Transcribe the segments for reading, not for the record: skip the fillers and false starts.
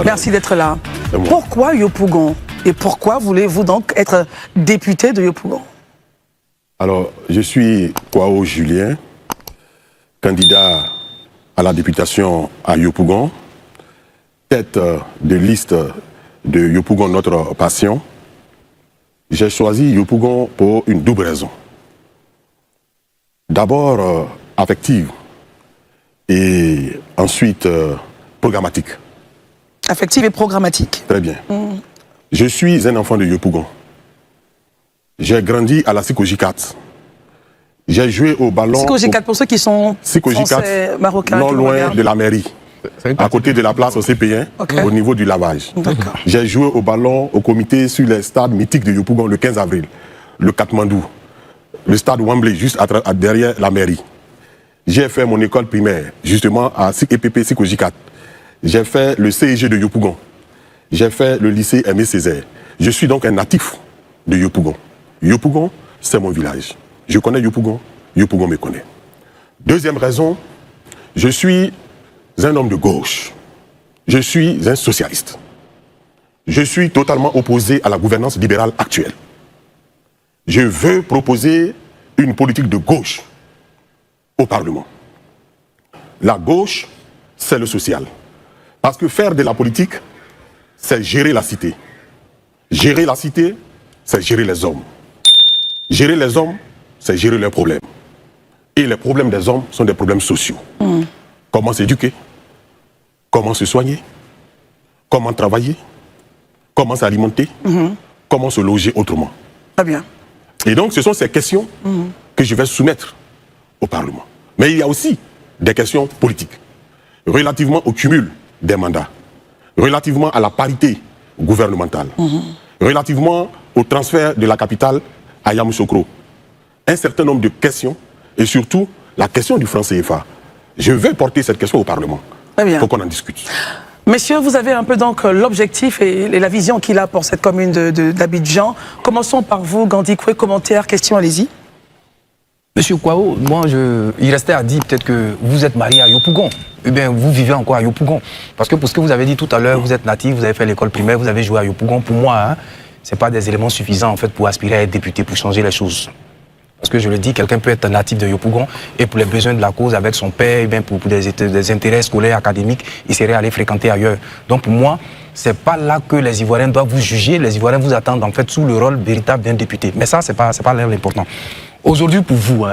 Merci d'être là. Pourquoi Yopougon? Et pourquoi voulez-vous donc être député de Yopougon? Alors, je suis Kwao Julien, candidat à la députation à Yopougon, tête de liste de Yopougon Notre Passion. J'ai choisi Yopougon pour une double raison. D'abord, affective et ensuite programmatique. Affective et programmatique. Très bien. Je suis un enfant de Yopougon. J'ai grandi à la Sikoji 4. J'ai joué au ballon... Sikoji 4, pour ceux qui sont français, marocains... Non loin de la mairie, à côté de la place au CP1, au niveau du lavage. J'ai joué au ballon au comité sur les stades mythiques de Yopougon le 15 avril, le Katmandou, le stade Wembley, juste derrière la mairie. J'ai fait mon école primaire, justement, à EPP Sikoji 4. J'ai fait le CEG de Yopougon. J'ai fait le lycée Aimé Césaire. Je suis donc un natif de Yopougon. Yopougon, c'est mon village. Je connais Yopougon, Yopougon me connaît. Deuxième raison, je suis un homme de gauche. Je suis un socialiste. Je suis totalement opposé à la gouvernance libérale actuelle. Je veux proposer une politique de gauche au Parlement. La gauche, c'est le social. Parce que faire de la politique, c'est gérer la cité. Gérer la cité, c'est gérer les hommes. Gérer les hommes, c'est gérer leurs problèmes. Et les problèmes des hommes sont des problèmes sociaux. Comment s'éduquer? Comment se soigner? Comment travailler? Comment s'alimenter? Comment se loger autrement? Très bien. Et donc, ce sont ces questions que je vais soumettre au Parlement. Mais il y a aussi des questions politiques, relativement au cumul des mandats, relativement à la parité gouvernementale, relativement au transfert de la capitale à Yamoussoukro. Un certain nombre de questions, et surtout la question du franc CFA. Je vais porter cette question au Parlement. Très bien. Il faut qu'on en discute. Messieurs, vous avez un peu donc l'objectif et la vision qu'il a pour cette commune d'Abidjan. Commençons par vous, Gandhi Koué, commentaires, questions, allez-y. Monsieur Kwao, il restait à dire peut-être que vous êtes marié à Yopougon. Eh bien, vous vivez encore à Yopougon. Parce que pour ce que vous avez dit tout à l'heure, vous êtes natif, vous avez fait l'école primaire, vous avez joué à Yopougon. Pour moi, ce n'est pas des éléments suffisants en fait, pour aspirer à être député, pour changer les choses. Parce que je le dis, quelqu'un peut être natif de Yopougon et pour les besoins de la cause avec son père, eh bien, pour des intérêts scolaires, académiques, il serait allé fréquenter ailleurs. Donc pour moi, ce n'est pas là que les Ivoiriens doivent vous juger. Les Ivoiriens vous attendent en fait sous le rôle véritable d'un député. Mais ça, ce n'est pas l'important. Aujourd'hui, pour vous,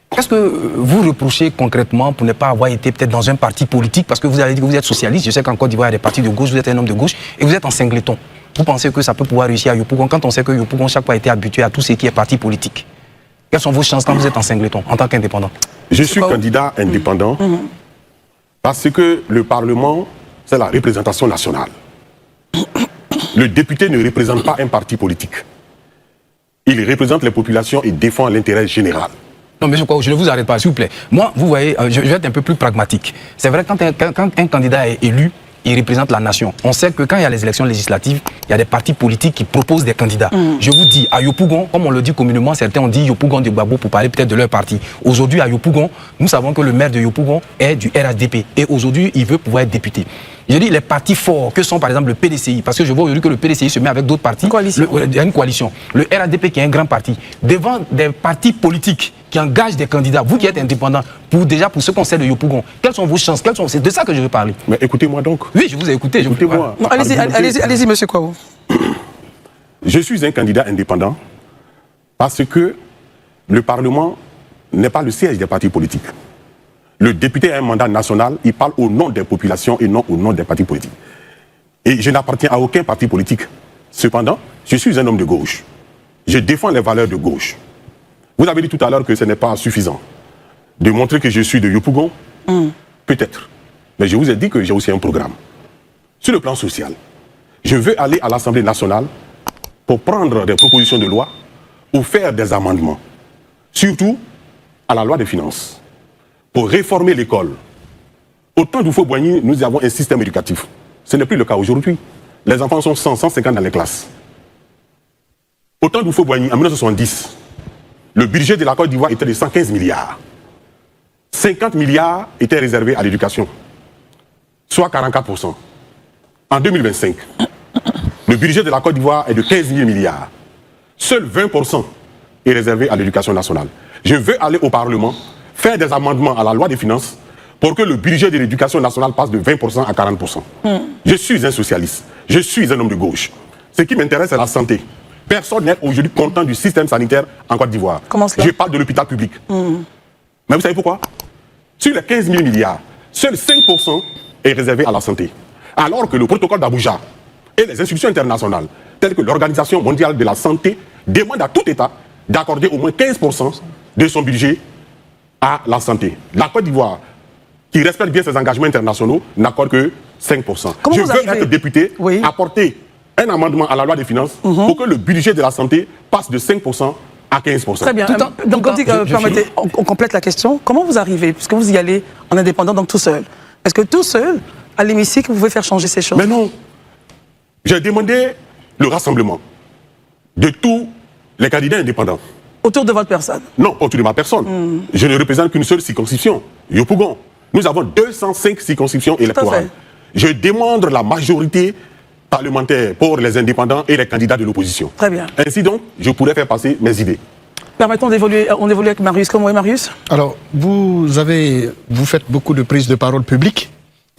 qu'est-ce que vous reprochez concrètement pour ne pas avoir été peut-être dans un parti politique? Parce que vous avez dit que vous êtes socialiste. Je sais qu'en Côte d'Ivoire, il y a des partis de gauche, vous êtes un homme de gauche et vous êtes en singleton. Vous pensez que ça peut pouvoir réussir à Yopougon quand on sait que Yopougon chaque fois a été habitué à tout ce qui est parti politique? Quelles sont vos chances quand vous êtes en singleton, en tant qu'indépendant? Je suis candidat indépendant parce que le Parlement, c'est la représentation nationale. Le député ne représente pas un parti politique. Il représente les populations et défend l'intérêt général. Non, mais je ne vous arrête pas, s'il vous plaît. Moi, vous voyez, je vais être un peu plus pragmatique. C'est vrai, quand un candidat est élu, il représente la nation. On sait que quand il y a les élections législatives, il y a des partis politiques qui proposent des candidats. Je vous dis, à Yopougon, comme on le dit communément, certains ont dit Yopougon de Gbagbo pour parler peut-être de leur parti. Aujourd'hui, à Yopougon, nous savons que le maire de Yopougon est du RHDP. Et aujourd'hui, il veut pouvoir être député. Je dis les partis forts, que sont par exemple le PDCI, parce que je vois aujourd'hui que le PDCI se met avec d'autres partis. Il y a une coalition. Le RHDP qui est un grand parti. Devant des partis politiques qui engagent des candidats, vous qui êtes indépendant, pour ce qu'on sait de Yopougon, quelles sont vos chances? C'est de ça que je veux parler. Mais écoutez-moi donc. Oui, je vous ai écouté. Écoutez-moi. Allez-y, monsieur Kwao. Je suis un candidat indépendant parce que le Parlement n'est pas le siège des partis politiques. Le député a un mandat national, il parle au nom des populations et non au nom des partis politiques. Et je n'appartiens à aucun parti politique. Cependant, je suis un homme de gauche. Je défends les valeurs de gauche. Vous avez dit tout à l'heure que ce n'est pas suffisant de montrer que je suis de Yopougon. Peut-être. Mais je vous ai dit que j'ai aussi un programme. Sur le plan social, je veux aller à l'Assemblée nationale pour prendre des propositions de loi ou faire des amendements. Surtout à la loi des finances. Pour réformer l'école. Au temps d'Oufo-Boigny, nous avons un système éducatif. Ce n'est plus le cas aujourd'hui. Les enfants sont 100, 150 dans les classes. Au temps d'Oufo-Boigny, en 1970, le budget de la Côte d'Ivoire était de 115 milliards. 50 milliards étaient réservés à l'éducation, soit 44%. En 2025, le budget de la Côte d'Ivoire est de 15 000 milliards. Seul 20% est réservé à l'éducation nationale. Je veux aller au Parlement, faire des amendements à la loi des finances pour que le budget de l'éducation nationale passe de 20% à 40%. Je suis un socialiste, je suis un homme de gauche. Ce qui m'intéresse, c'est la santé. Personne n'est aujourd'hui content du système sanitaire en Côte d'Ivoire. Comment cela? Je parle de l'hôpital public. Mais vous savez pourquoi? Sur les 15 000 milliards, seul 5% est réservé à la santé. Alors que le protocole d'Abuja et les institutions internationales, telles que l'Organisation mondiale de la santé, demandent à tout État d'accorder au moins 15% de son budget à la santé. La Côte d'Ivoire, qui respecte bien ses engagements internationaux, n'accorde que 5%. Comment Je vous veux arrivez? être député, apporter un amendement à la loi des finances pour que le budget de la santé passe de 5% à 15%. Très bien. Donc, permettez, on complète la question. Comment vous arrivez, puisque vous y allez en indépendant, donc tout seul? Est-ce que tout seul, à l'hémicycle, vous pouvez faire changer ces choses? Mais non. J'ai demandé le rassemblement de tous les candidats indépendants. Autour de votre personne? Non, autour de ma personne. Je ne représente qu'une seule circonscription, Yopougon. Nous avons 205 circonscriptions électorales. Je demande la majorité parlementaire pour les indépendants et les candidats de l'opposition. Très bien. Ainsi donc, je pourrais faire passer mes idées. Permettons d'évoluer, on évolue avec Marius. Comment est Marius? Alors, vous faites beaucoup de prises de parole publiques.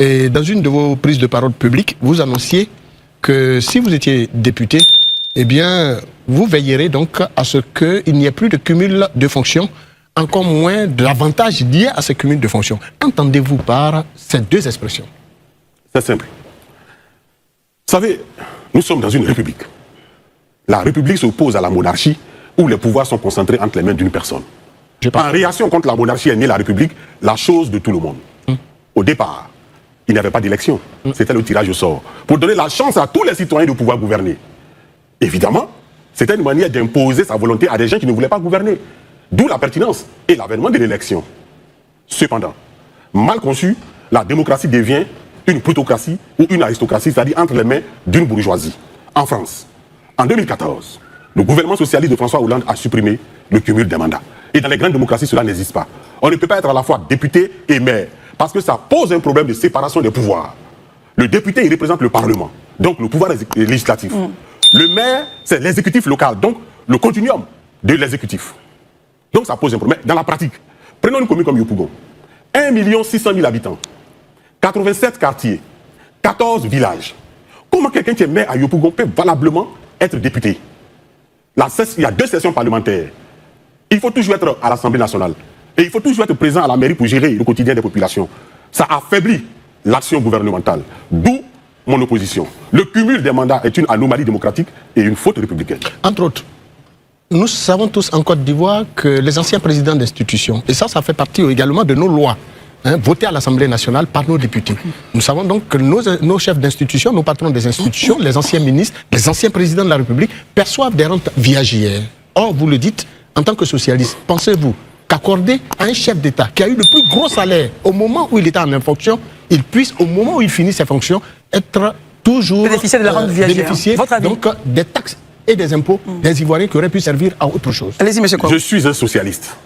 Et dans une de vos prises de parole publiques, vous annonciez que si vous étiez député, eh bien, vous veillerez donc à ce qu'il n'y ait plus de cumul de fonctions, encore moins d'avantages liés à ce cumul de fonctions. Qu'entendez-vous par ces deux expressions? C'est simple. Vous savez, nous sommes dans une république. La république s'oppose à la monarchie où les pouvoirs sont concentrés entre les mains d'une personne. En réaction contre la monarchie est née la république, la chose de tout le monde. Au départ, il n'y avait pas d'élection. C'était le tirage au sort. Pour donner la chance à tous les citoyens de pouvoir gouverner. Évidemment, c'était une manière d'imposer sa volonté à des gens qui ne voulaient pas gouverner. D'où la pertinence et l'avènement de l'élection. Cependant, mal conçue, la démocratie devient une plutocratie ou une aristocratie, c'est-à-dire entre les mains d'une bourgeoisie. En France, en 2014, le gouvernement socialiste de François Hollande a supprimé le cumul des mandats. Et dans les grandes démocraties, cela n'existe pas. On ne peut pas être à la fois député et maire, parce que ça pose un problème de séparation des pouvoirs. Le député, il représente le Parlement, donc le pouvoir législatif. Le maire, c'est l'exécutif local, donc le continuum de l'exécutif. Donc ça pose un problème. Dans la pratique, prenons une commune comme Yopougon. 1 600 000 habitants, 87 quartiers, 14 villages. Comment quelqu'un qui est maire à Yopougon peut valablement être député? Il y a 2 sessions parlementaires. Il faut toujours être à l'Assemblée nationale. Et il faut toujours être présent à la mairie pour gérer le quotidien des populations. Ça affaiblit l'action gouvernementale. D'où mon opposition. Le cumul des mandats est une anomalie démocratique et une faute républicaine. Entre autres, nous savons tous en Côte d'Ivoire que les anciens présidents d'institutions, et ça fait partie également de nos lois, votées à l'Assemblée nationale par nos députés. Nous savons donc que nos chefs d'institutions, nos patrons des institutions, les anciens ministres, les anciens présidents de la République perçoivent des rentes viagères. Or, vous le dites, en tant que socialiste, pensez-vous qu'accorder à un chef d'État qui a eu le plus gros salaire au moment où il était en fonction, il puisse, au moment où il finit ses fonctions, être toujours bénéficier de la rente viagère. Bénéficier Votre avis? donc des taxes et des impôts des Ivoiriens qui auraient pu servir à autre chose. Allez-y, monsieur Kouaou. Je suis un socialiste.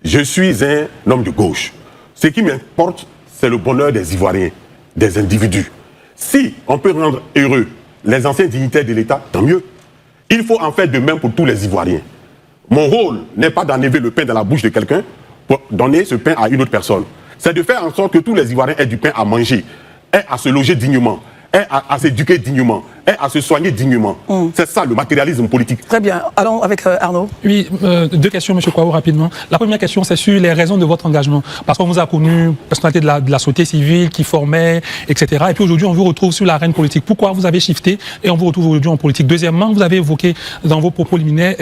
Je suis un homme de gauche. Ce qui m'importe, c'est le bonheur des Ivoiriens, des individus. Si on peut rendre heureux les anciens dignitaires de l'État, tant mieux. Il faut en faire de même pour tous les Ivoiriens. Mon rôle n'est pas d'enlever le pain dans la bouche de quelqu'un pour donner ce pain à une autre personne. C'est de faire en sorte que tous les Ivoiriens aient du pain à manger, aient à se loger dignement, aient à s'éduquer dignement, aient à se soigner dignement. C'est ça le matérialisme politique. Très bien. Allons avec Arnaud. Oui, 2 questions, M. Kouaou, rapidement. La première question, c'est sur les raisons de votre engagement. Parce qu'on vous a connu personnalité de la société civile, qui formait, etc. Et puis aujourd'hui, on vous retrouve sur l'arène politique. Pourquoi vous avez shifté et on vous retrouve aujourd'hui en politique? Deuxièmement, vous avez évoqué dans vos propos liminaires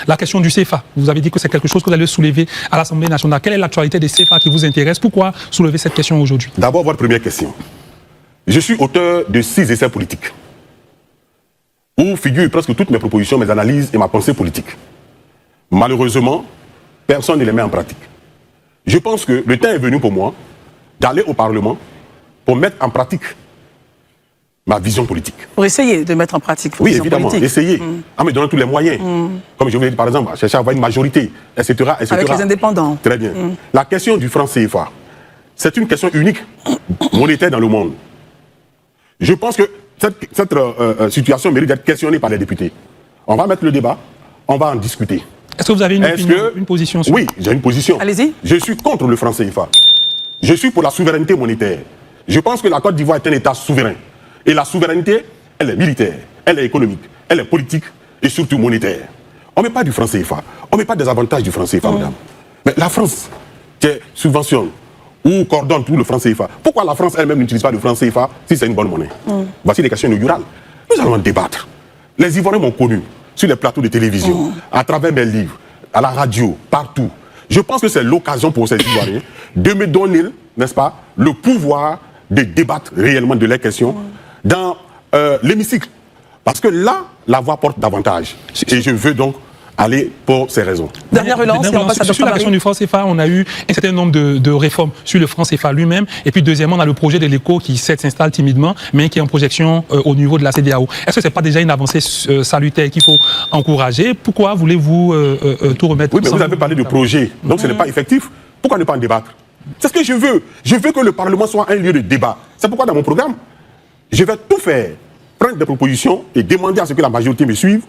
la question du CFA. Vous avez dit que c'est quelque chose que vous allez soulever à l'Assemblée nationale. Quelle est l'actualité des CFA qui vous intéresse? Pourquoi soulever cette question aujourd'hui? D'abord, votre première question. Je suis auteur de 6 essais politiques où figurent presque toutes mes propositions, mes analyses et ma pensée politique. Malheureusement, personne ne les met en pratique. Je pense que le temps est venu pour moi d'aller au Parlement pour mettre en pratique ma vision politique. Pour essayer de mettre en pratique vos Oui, visions évidemment, politiques. essayer. En me donnant tous les moyens. Comme je vous l'ai dit, par exemple, chercher à avoir une majorité, etc. etc. Avec les indépendants. Très bien. La question du franc CFA, c'est une question unique, monétaire dans le monde. Je pense que cette situation mérite d'être questionnée par les députés. On va mettre le débat, on va en discuter. Est-ce que vous avez une position sur... Oui, j'ai une position. Allez-y. Je suis contre le franc CFA. Je suis pour la souveraineté monétaire. Je pense que la Côte d'Ivoire est un État souverain. Et la souveraineté, elle est militaire, elle est économique, elle est politique et surtout monétaire. On ne met pas du franc CFA. On ne met pas des avantages du franc CFA, madame. Mais la France, qui subventionne ou coordonne tout le franc CFA, pourquoi la France elle-même n'utilise pas le franc CFA si c'est une bonne monnaie? Voici des questions inaugurales. Nous allons en débattre. Les Ivoiriens m'ont connu sur les plateaux de télévision, à travers mes livres, à la radio, partout. Je pense que c'est l'occasion pour ces Ivoiriens de me donner, n'est-ce pas, le pouvoir de débattre réellement de leurs questions dans l'hémicycle. Parce que là, la voix porte davantage. Et je veux donc aller pour ces raisons. Dernière relance, et on passe à sur la question du franc CFA, on a eu un certain nombre de réformes sur le franc CFA lui-même. Et puis deuxièmement, on a le projet de l'ECO qui s'installe timidement, mais qui est en projection au niveau de la CEDEAO. Est-ce que ce n'est pas déjà une avancée salutaire qu'il faut encourager? Pourquoi voulez-vous tout remettre? Oui, mais vous avez parlé de projet, donc ce n'est pas effectif. Pourquoi ne pas en débattre? C'est ce que je veux. Je veux que le Parlement soit un lieu de débat. C'est pourquoi dans mon programme, je vais tout faire, prendre des propositions et demander à ce que la majorité me suive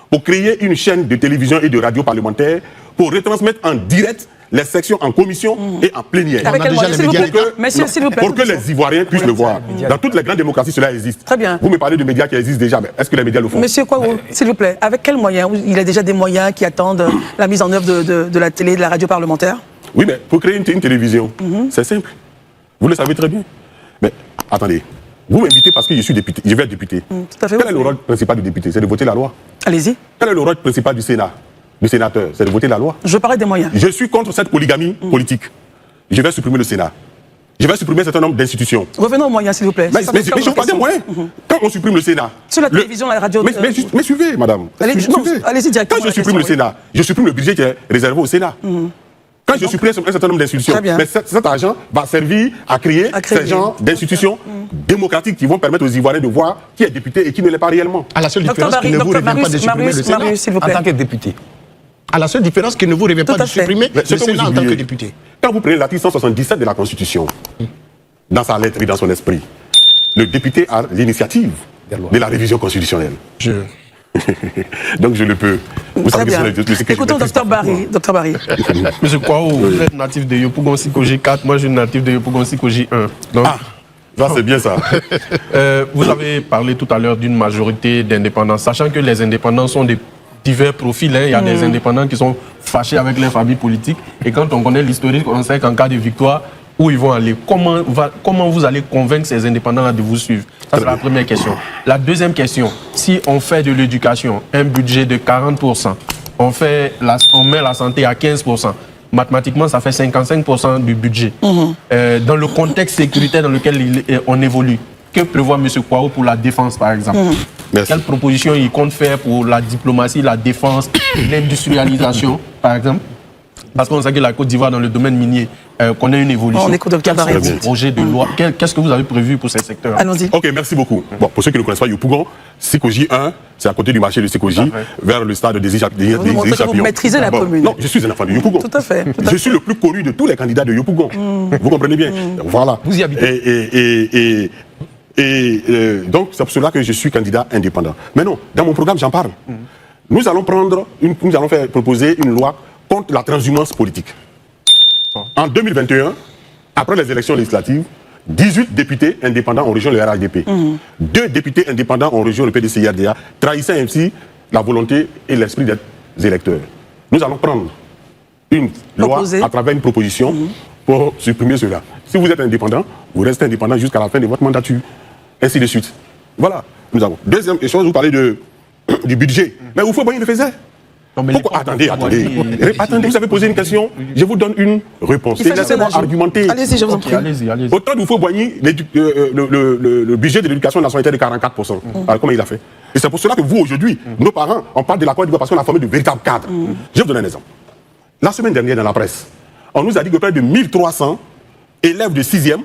pour créer une chaîne de télévision et de radio parlementaire pour retransmettre en direct les sections en commission et en plénière. Avec quel moyen, s'il vous plaît, pour que les Ivoiriens puissent le voir. Dans toutes les grandes démocraties, cela existe. Très bien. Vous me parlez de médias qui existent déjà, mais est-ce que les médias le font? Monsieur Kouaou, s'il vous plaît, avec quels moyens? Il y a déjà des moyens qui attendent la mise en œuvre de la télé, de la radio parlementaire? Oui, mais pour créer une télévision, c'est simple. Vous le savez très bien. Mais attendez, vous m'invitez parce que je suis député, je vais être député. Tout à fait. Quel est le rôle principal du député? C'est de voter la loi. Allez-y. Quel est le rôle principal du Sénat, du sénateur? C'est de voter la loi. Je parlais des moyens. Je suis contre cette polygamie politique. Je vais supprimer le Sénat. Je vais supprimer un certain nombre d'institutions. Revenons aux moyens, s'il vous plaît. Mais je parle des moyens. Quand on supprime le Sénat... Sur la télévision, la radio... Mais suivez, madame. Allez-y directement. Quand je supprime le Sénat, je supprime le budget qui est réservé au Sénat. Quand je supprime un certain nombre d'institutions, mais cet argent va servir à créer ces genres d'institutions démocratiques qui vont permettre aux Ivoiriens de voir qui est député et qui ne l'est pas réellement. À la seule différence qu'il ne vous revient pas de supprimer le Sénat en tant que député. À la seule différence qu'il ne vous revient pas de supprimer le Sénat en tant que député. Quand vous prenez l'article 177 de la Constitution, dans sa lettre et dans son esprit, le député a l'initiative de la révision constitutionnelle. Donc je le peux. Vous savez bien. Écoutons Dr Barry. Dr Barry. Monsieur Kouaou, vous êtes natif de Yopougon Sikoji 4, moi je suis natif de Yopougon Sikoji 1. Donc, ça c'est bien ça. Vous avez parlé tout à l'heure d'une majorité d'indépendants, sachant que les indépendants sont des divers profils. Il y a des indépendants qui sont fâchés avec les familles politiques. Et quand on connaît l'historique, on sait qu'en cas de victoire, où ils vont aller, comment vous allez convaincre ces indépendants-là de vous suivre? Ça, c'est la première question. La deuxième question, si on fait de l'éducation un budget de 40%, on met la santé à 15%, mathématiquement, ça fait 55% du budget. Dans le contexte sécuritaire dans lequel on évolue, que prévoit M. Kouaou pour la défense, par exemple? Quelle proposition il compte faire pour la diplomatie, la défense, l'industrialisation, par exemple? Parce qu'on sait que la Côte d'Ivoire, dans le domaine minier, connaît une évolution. On écoute Dr. Barry. Projet de loi. Qu'est-ce que vous avez prévu pour ces secteurs? Allons-y. Ok, merci beaucoup. Bon, pour ceux qui ne connaissent pas Yopougon, Sikoji 1, c'est à côté du marché de Sikoji, vers le stade des Chapions. Vous maîtrisez la commune. Non, je suis un enfant de Yopougon. Tout à fait. Je suis le plus connu de tous les candidats de Yopougon. Vous comprenez bien? Voilà. Vous y habitez. Donc, c'est pour cela que je suis candidat indépendant. Mais non, dans mon programme, j'en parle. Nous allons proposer une loi contre la transhumance politique. En 2021, après les élections législatives, 18 députés indépendants ont rejoint le RHDP. 2 députés indépendants ont rejoint le PDCI-RDA, trahissant ainsi la volonté et l'esprit des électeurs. Nous allons prendre une loi à travers une proposition pour supprimer cela. Si vous êtes indépendant, vous restez indépendant jusqu'à la fin de votre mandature. Ainsi de suite. Voilà. Nous avons. Deuxième chose, vous parlez du budget. Mais Houphouët-Boigny le faisait. Pourquoi? Attendez, vous avez posé une question, je vous donne une réponse. Laissez-moi argumenter. Allez-y, je vous en prie. Allez-y. Au temps d'Houphouët-Boigny, le budget de l'éducation nationale était de 44%. Alors comment il a fait? Et c'est pour cela que vous, aujourd'hui, nos parents, on parle de la Côte d'Ivoire parce qu'on a formé de véritables cadres. Je vais vous donner un exemple. La semaine dernière, dans la presse, on nous a dit que près de 1300 élèves de 6e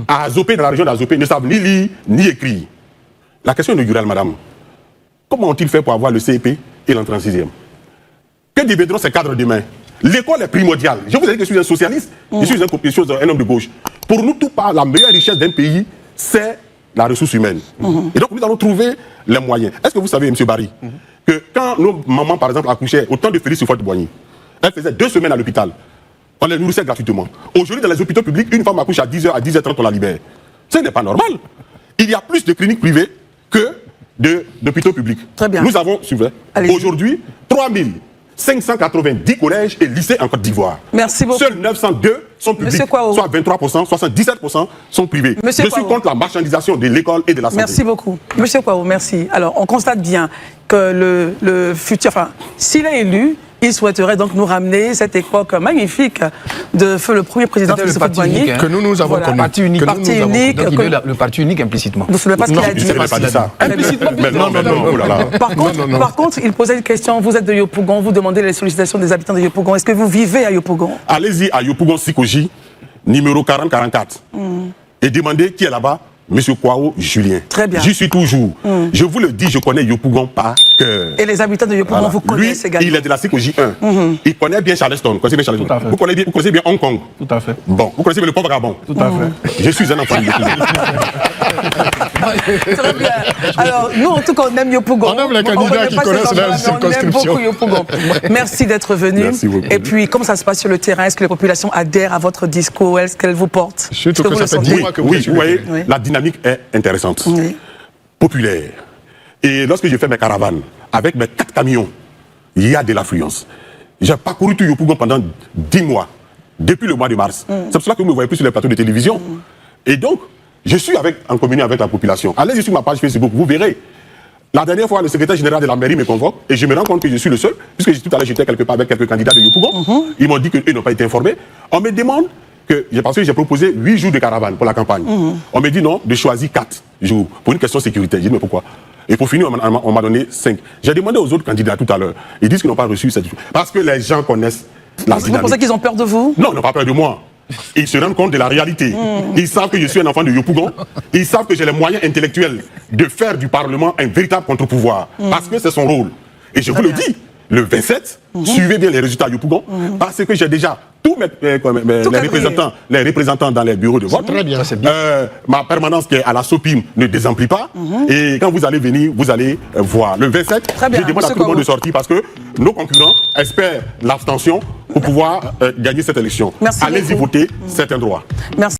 à Azopé, dans la région d'Azopé, ne savent ni lire ni écrire. La question est inaugurale, madame. Comment ont-ils fait pour avoir le CEP et l'entrée en 6e? Que deviendront ces cadres demain? L'école est primordiale. Je vous ai dit que je suis un socialiste, je suis un homme de gauche. Pour nous, tout part, la meilleure richesse d'un pays, c'est la ressource humaine. Et donc, nous allons trouver les moyens. Est-ce que vous savez, M. Barry, que quand nos mamans, par exemple, accouchaient au temps de Félix Houphouët-Boigny, elles faisaient 2 semaines à l'hôpital. On les nourrissait gratuitement. Aujourd'hui, dans les hôpitaux publics, une femme accouche à 10h, à 10h30, on la libère. Ce n'est pas normal. Il y a plus de cliniques privées que d'hôpitaux publics. Très bien. Nous avons, s'il vous plaît, aujourd'hui, 3590 collèges et lycées en Côte d'Ivoire. Merci beaucoup. Seuls 902 sont publics, soit 23%, 77% sont privés. Je suis contre la marchandisation de l'école et de la santé. Merci beaucoup. Monsieur Kouao, merci. Alors, on constate bien que le futur, enfin, s'il est élu, il souhaiterait donc nous ramener cette époque magnifique de feu le premier président Félix Houphouët-Boigny. Que nous avons connu. Parti unique. Donc, il veut le parti unique implicitement. Vous ne savez pas ce qu'il a dit. Je n'ai pas dit ça. Implicitement, oh là là. Par contre, il posait une question. Vous êtes de Yopougon, vous demandez les sollicitations des habitants de Yopougon. Est-ce que vous vivez à Yopougon? Allez-y à Yopougon Sikoji, numéro 4044. Et demandez qui est là-bas. Monsieur Kouao Julien. Très bien. J'y suis toujours. Je vous le dis, je connais Yopougon par cœur. Et les habitants de Yopougon vous connaissent Lui, également. il est de la CICOJ 1. Il connaît bien Charleston. Vous connaissez bien Charleston. Tout à fait. Vous connaissez bien Hong Kong. Tout à fait. Bon, vous connaissez bien le pauvre Gabon. Tout à fait. Je suis un enfant de Yopougon. Très bien. Alors, nous, en tout cas, on aime Yopougon. On aime les candidats qui connaissent leur circonscription. On aime beaucoup Yopougon. Merci d'être venu. Merci beaucoup. Et puis, comment ça se passe sur le terrain? Est-ce que les populations adhèrent à votre discours? Est-ce qu'elles vous portent? Surtout Est-ce que vous ça le fait sentez? 10 mois que vous Oui, êtes vous voyez, Oui. la dynamique est intéressante. Oui. Populaire. Et lorsque je fais mes caravanes, avec mes 4 camions, il y a de l'affluence. J'ai parcouru tout Yopougon pendant 10 mois, depuis le mois de mars. C'est pour cela que vous ne me voyez plus sur les plateaux de télévision. Et donc, je suis en communion avec la population. Allez sur ma page Facebook, vous verrez. La dernière fois, le secrétaire général de la mairie me convoque et je me rends compte que je suis le seul, puisque tout à l'heure j'étais quelque part avec quelques candidats de Yopougon. Ils m'ont dit qu'eux n'ont pas été informés. On me demande parce que j'ai proposé 8 jours de caravane pour la campagne. On me dit non, de choisir 4 jours pour une question sécuritaire. J'ai dit mais pourquoi? Et pour finir, on m'a donné 5. J'ai demandé aux autres candidats tout à l'heure. Ils disent qu'ils n'ont pas reçu cette. Parce que les gens connaissent la dynamique. Vous pensez qu'ils ont peur de vous? Non, ils n'ont pas peur de moi. Ils se rendent compte de la réalité. Ils savent que je suis un enfant de Yopougon. Ils savent que j'ai les moyens intellectuels de faire du Parlement un véritable contre-pouvoir. Parce que c'est son rôle. Et je vous le dis, le 27, suivez bien les résultats à Yopougon. Parce que j'ai déjà tous les représentants dans les bureaux de vote. Très bien, c'est bien. Ma permanence qui est à la SOPIM ne désemplit pas. Et quand vous allez venir, vous allez voir. Le 27, je demande à tout le monde de sortir parce que nos concurrents espèrent l'abstention pour pouvoir gagner cette élection. Allez-y voter, c'est un droit. Merci.